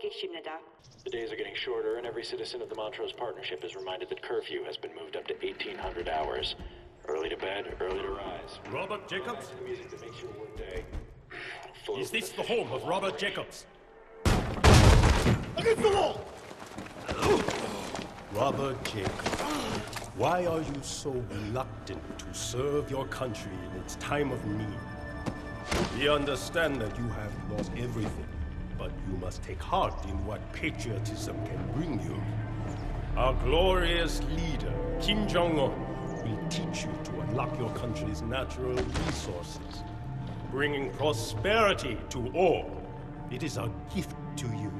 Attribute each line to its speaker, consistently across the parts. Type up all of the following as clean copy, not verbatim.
Speaker 1: geçimnida.
Speaker 2: The days are getting shorter, and every citizen of the Montrose Partnership is reminded that curfew has been moved up to 1800 hours. Early to bed, early to rise.
Speaker 3: Robert Jacobs?
Speaker 2: The music that makes your workday.
Speaker 3: Is this the home of Robert Jacobs?
Speaker 4: Against the wall!
Speaker 5: Robert Jacobs, why are you so reluctant to serve your country in its time of need? We understand that you have lost everything, but you must take heart in what patriotism can bring you. Our glorious leader, Kim Jong-un, will teach you to unlock your country's natural resources, bringing prosperity to all. It is a gift to you.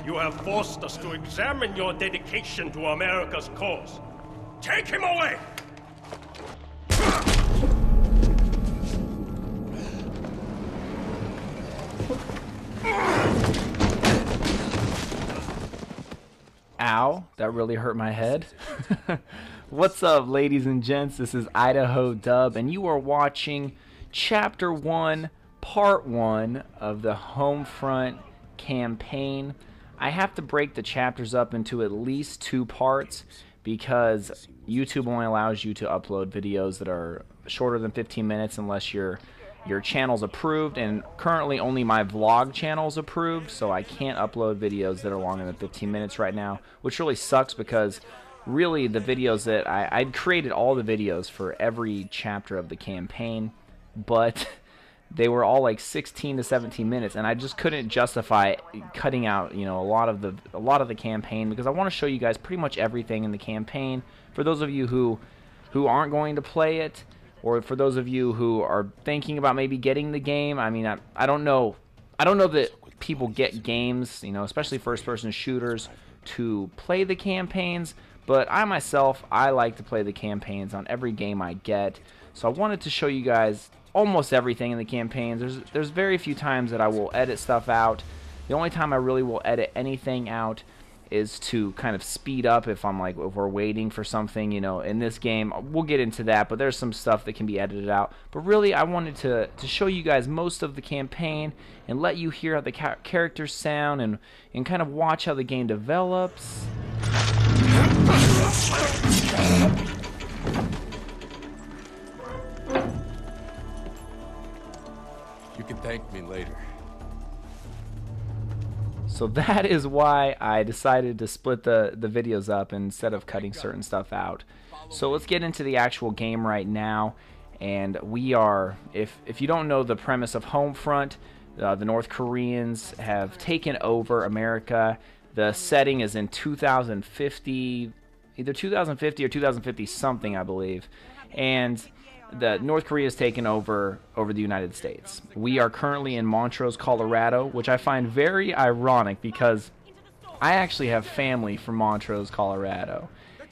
Speaker 5: You have forced us to examine your dedication to America's cause. Take him away!
Speaker 6: Ow, that really hurt my head. What's up, ladies and gents? This is Idaho Dub, and you are watching Chapter 1, Part 1 of the Homefront campaign. I have to break the chapters up into at least 2 parts because YouTube only allows you to upload videos that are shorter than 15 minutes unless your channel's approved, and currently only my vlog channel's approved, so I can't upload videos that are longer than 15 minutes right now, which really sucks because really the videos that I'd created all the videos for every chapter of the campaign, but they were all like 16 to 17 minutes, and I just couldn't justify cutting out, you know, a lot of the campaign because I want to show you guys pretty much everything in the campaign. For those of you who aren't going to play it, or for those of you who are thinking about maybe getting the game, I mean, I don't know that people get games, you know, especially first-person shooters, to play the campaigns, but I myself, I like to play the campaigns on every game I get. So I wanted to show you guys almost everything in the campaigns. There's very few times that I will edit stuff out. The only time I really will edit anything out is to kind of speed up if we're waiting for something, you know. In this game, we'll get into that, but there's some stuff that can be edited out. But really, I wanted to show you guys most of the campaign and let you hear how the characters sound and kind of watch how the game develops.
Speaker 4: You can thank me later.
Speaker 6: So that is why I decided to split the videos up instead of cutting certain stuff out. So let's get into the actual game right now. And we are, if you don't know the premise of Homefront, the North Koreans have taken over America. The setting is in 2050, either 2050 or 2050 something, I believe. And the North Korea has taken over the United States. We are currently in Montrose, Colorado, which I find very ironic because I actually have family from Montrose, Colorado.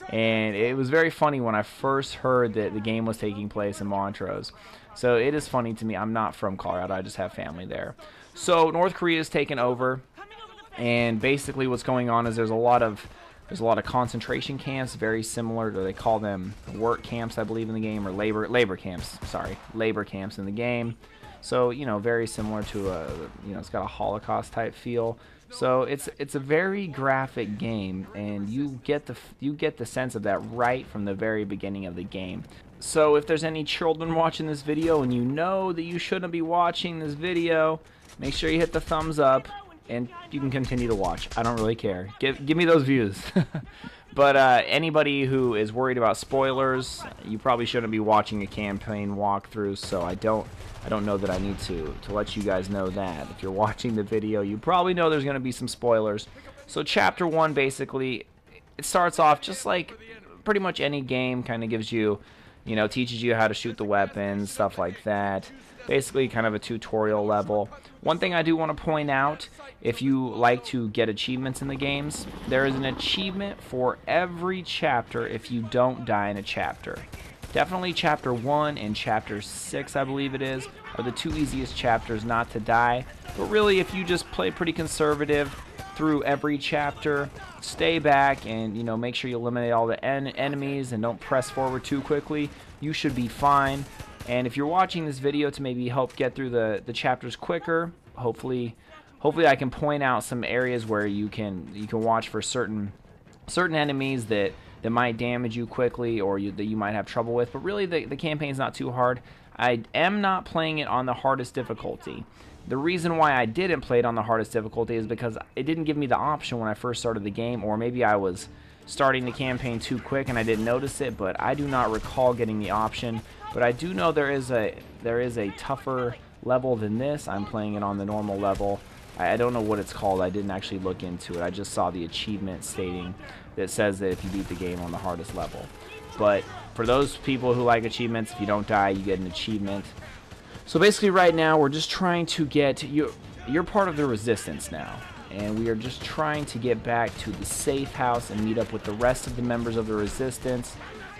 Speaker 6: And it was very funny when I first heard that the game was taking place in Montrose. So it is funny to me. I'm not from Colorado, I just have family there. So North Korea has taken over, and basically what's going on is there's a lot of concentration camps, very similar to, they call them work camps, I believe, in the game, or labor camps. Sorry, labor camps in the game. So, you know, very similar to you know, it's got a Holocaust type feel. So it's a very graphic game, and you get the sense of that right from the very beginning of the game. So if there's any children watching this video and you know that you shouldn't be watching this video, make sure you hit the thumbs up. And you can continue to watch. I don't really care. Give me those views. But anybody who is worried about spoilers, you probably shouldn't be watching a campaign walkthrough. So I don't know that I need to let you guys know that. If you're watching the video, you probably know there's going to be some spoilers. So Chapter 1, basically, it starts off just like pretty much any game. Kind of gives you, you know, teaches you how to shoot the weapons, stuff like that. Basically kind of a tutorial level. One thing I do want to point out, if you like to get achievements in the games, there is an achievement for every chapter if you don't die in a chapter. Definitely Chapter 1 and Chapter 6, I believe it is, are the 2 easiest chapters not to die. But really, if you just play pretty conservative through every chapter, stay back and, you know, make sure you eliminate all the enemies and don't press forward too quickly, you should be fine. And if you're watching this video to maybe help get through the chapters quicker, hopefully hopefully I can point out some areas where you can watch for certain enemies that might damage you quickly, or that you might have trouble with. But really, the campaign's not too hard. I am not playing it on the hardest difficulty. The reason why I didn't play it on the hardest difficulty is because it didn't give me the option when I first started the game, or maybe I was starting the campaign too quick and I didn't notice it, but I do not recall getting the option. But I do know there is a tougher level than this. I'm playing it on the normal level. I don't know what it's called. I didn't actually look into it. I just saw the achievement stating that says that if you beat the game on the hardest level. But for those people who like achievements, if you don't die, you get an achievement. So basically right now we're just trying to get you're part of the resistance now, and we are just trying to get back to the safe house and meet up with the rest of the members of the resistance.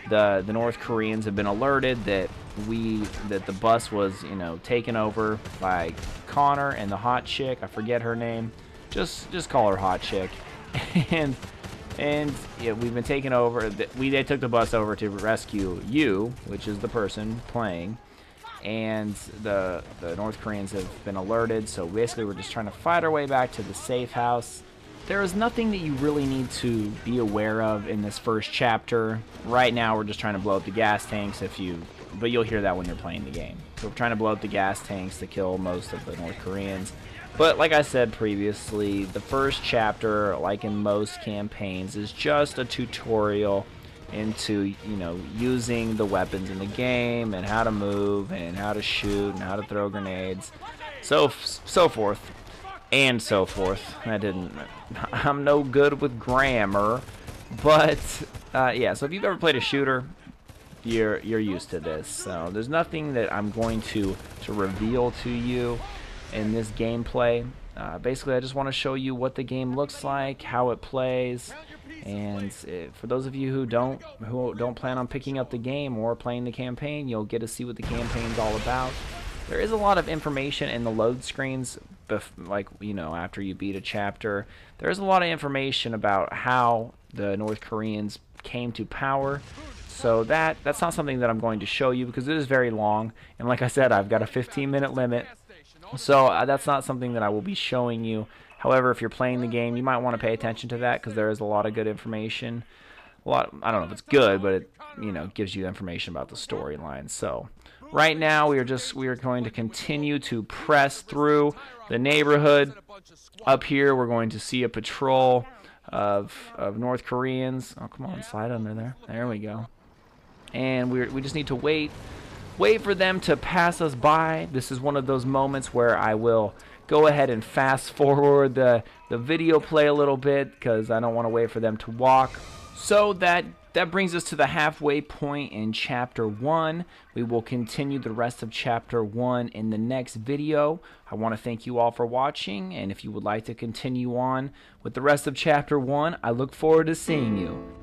Speaker 6: The North Koreans have been alerted that the bus was, you know, taken over by Connor and the hot chick. I forget her name. Just call her hot chick. and yeah, we've been taken over. They took the bus over to rescue you, which is the person playing. And the North Koreans have been alerted. So basically, we're just trying to fight our way back to the safe house. There is nothing that you really need to be aware of in this first chapter. Right now, we're just trying to blow up the gas tanks. But you'll hear that when you're playing the game. So we're trying to blow up the gas tanks to kill most of the North Koreans. But like I said previously, the first chapter, like in most campaigns, is just a tutorial into, you know, using the weapons in the game and how to move and how to shoot and how to throw grenades, so forth and so forth. I'm no good with grammar, but yeah. So if you've ever played a shooter, you're used to this. So there's nothing that I'm going to reveal to you in this gameplay. Basically, I just want to show you what the game looks like, how it plays, and for those of you who don't plan on picking up the game or playing the campaign, you'll get to see what the campaign's all about. There is a lot of information in the load screens, like, you know, after you beat a chapter. There's a lot of information about how the North Koreans came to power. So that's not something that I'm going to show you because it is very long, and like I said, I've got a 15-minute limit. So that's not something that I will be showing you. However, if you're playing the game, you might want to pay attention to that because there is a lot of good information. I don't know if it's good, but it, you know, gives you information about the storyline. So right now we are going to continue to press through the neighborhood. Up here we're going to see a patrol of North Koreans. Oh, come on, slide under there. There we go. And we just need to wait for them to pass us by. This is one of those moments where I will go ahead and fast forward the video play a little bit because I don't want to wait for them to walk. So that brings us to the halfway point in Chapter 1. We will continue the rest of Chapter 1 in the next video. I want to thank you all for watching, and if you would like to continue on with the rest of Chapter 1, I look forward to seeing you